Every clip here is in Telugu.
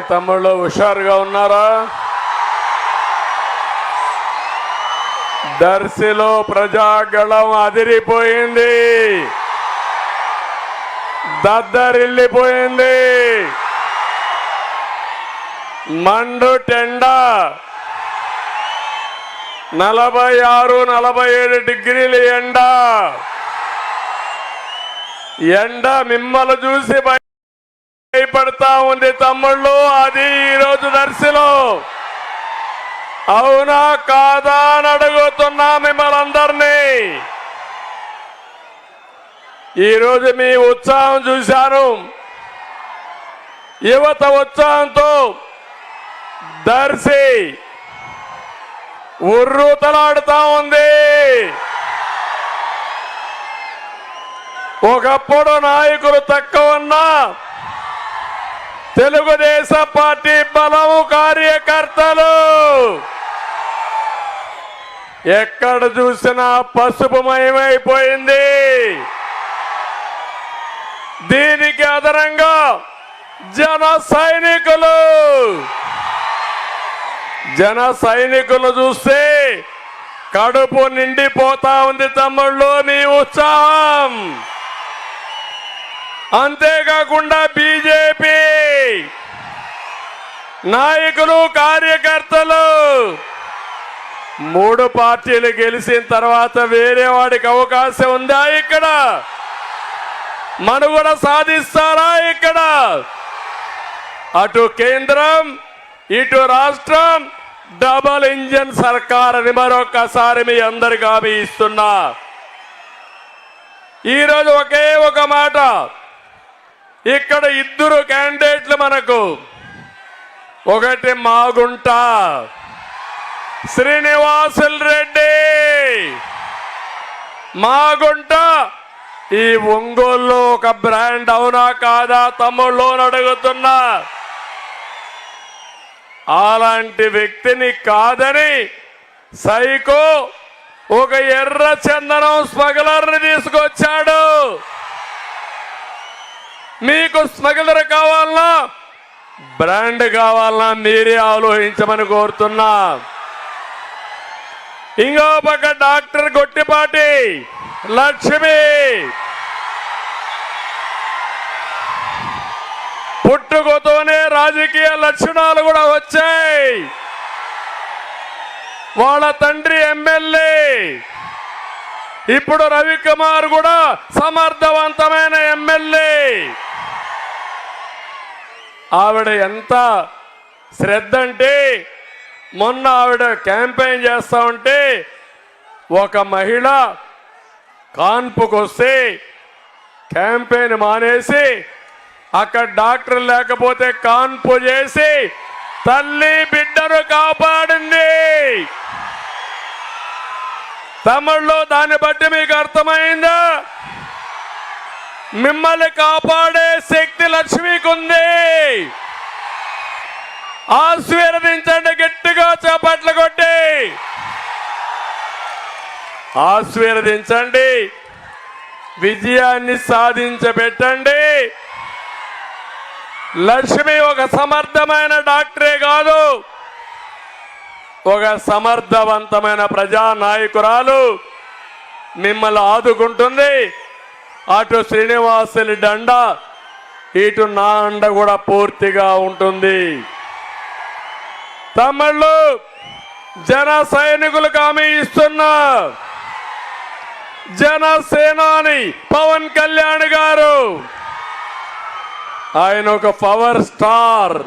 ఏం తమ్ముళ్ళు హుషారుగా ఉన్నారా? దర్శిలో ప్రజాగళం అదిరిపోయింది, దద్దరిల్లిపోయింది. మండు టెండ 46-47 డిగ్రీల ఎండ మిమ్మల్ని చూసి భయపడతా ఉంది తమ్ముళ్ళు. అది ఈరోజు దర్శిలో అవునా కాదా అని అడుగుతున్నా మిమ్మల్ని అందరినీ. ఈరోజు మీ ఉత్సాహం చూశాను, యువత ఉత్సాహంతో దర్శి ఉర్రూతలాడుతా ఉంది. ఒకప్పుడు నాయకులు తక్కువ ఉన్నా తెలుగుదేశం పార్టీ బలము కార్యకర్తలు ఎక్కడ చూసినా పసుపుమయమైపోయింది. దీనికి అదనంగా జన సైనికులు చూస్తే కడుపు నిండిపోతా ఉంది తమ్ముళ్ళు మీ ఉత్సాహం. అంతేకాకుండా బీజేపీ నాయకులు కార్యకర్తలు 3 పార్టీలు గెలిచిన తర్వాత వేరే వాడికి అవకాశం ఉందా? ఇక్కడ మనుగడ సాధిస్తారా? ఇక్కడ అటు కేంద్రం ఇటు రాష్ట్రం డబల్ ఇంజన్ సర్కార్ అని మరొకసారి మీ అందరికీ హామీ ఇస్తున్నా. ఈరోజు ఒకే ఒక మాట, ఇక్కడ 2 క్యాండిడేట్లు మనకు. ఒకటి మాగుంట శ్రీనివాసులు రెడ్డి, మాగుంట ఈ ఒంగోలులో ఒక బ్రాండ్ అవునా కాదా తమ్ముళ్ళు అడుగుతున్నా. అలాంటి వ్యక్తిని కాదని సైకో ఒక ఎర్ర చందనం స్మగ్లర్ని తీసుకొచ్చాడు. మీకు స్మగ్లర్ కావాలన్నా బ్రాండ్ కావాలన్నా మీరే ఆలోచించమని కోరుతున్నా. ఇంకో పక్క డాక్టర్ గొట్టిపాటి లక్ష్మి పుట్టుకతోనే రాజకీయ లక్షణాలు కూడా వచ్చాయి. వాళ్ళ తండ్రి ఎమ్మెల్యే, ఇప్పుడు రవికుమార్ కూడా సమర్థవంతమైన ఎమ్మెల్యే. ఆవిడ ఎంత శ్రద్ధ అంటే మొన్న ఆవిడ క్యాంపెయిన్ చేస్తా ఉంటే ఒక మహిళ కాన్పుకు వస్తే క్యాంపెయిన్ మానేసి అక్కడ డాక్టర్ లేకపోతే కాన్పు చేసి తల్లి బిడ్డను కాపాడింది. తమిళ్లో దాన్ని బట్టి మీకు అర్థమైందా? మిమ్మల్ని కాపాడే శక్తి లక్ష్మికి ఉంది. ఆశీర్వదించండి, గట్టిగా చప్పట్లు కొట్టి ఆశీర్వదించండి, విజయాన్ని సాధించబెట్టండి. లక్ష్మి ఒక సమర్థమైన డాక్టరే కాదు, ఒక సమర్థవంతమైన ప్రజానాయకురాలు. మిమ్మల్ని ఆదుకుంటుంది. అటు శ్రీనివాసులు దండ, ఇటు నా అండ కూడా పూర్తిగా ఉంటుంది. తమిళ్ళు జన సైనికులకు హామీ ఇస్తున్నా. జనసేనాని పవన్ కళ్యాణ్ గారు, ఆయన ఒక పవర్ స్టార్,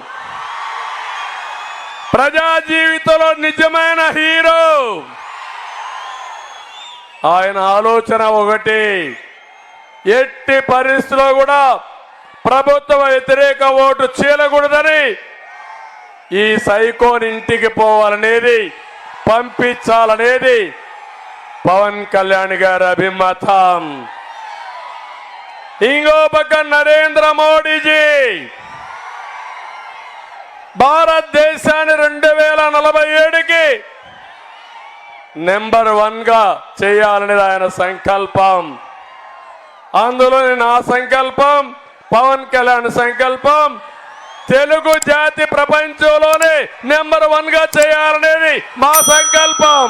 ప్రజా జీవితంలో నిజమైన హీరో. ఆయన ఆలోచన ఒకటి, ఎట్టి పరిస్థితిలో కూడా ప్రభుత్వ వ్యతిరేక ఓటు చీలకూడదని, ఈ సైకోని ఇంటికి పోవాలనేది, పంపించాలనేది పవన్ కళ్యాణ్ గారి అభిమతం. ఇంకో పక్క నరేంద్ర మోడీజీ భారతదేశాన్ని 2047కి నెంబర్ 1గా చేయాలనేది ఆయన సంకల్పం. అందులో నా సంకల్పం, పవన్ కళ్యాణ్ సంకల్పం తెలుగు జాతి ప్రపంచంలోనే నెంబర్ 1 గా చేయాలనేది మా సంకల్పం.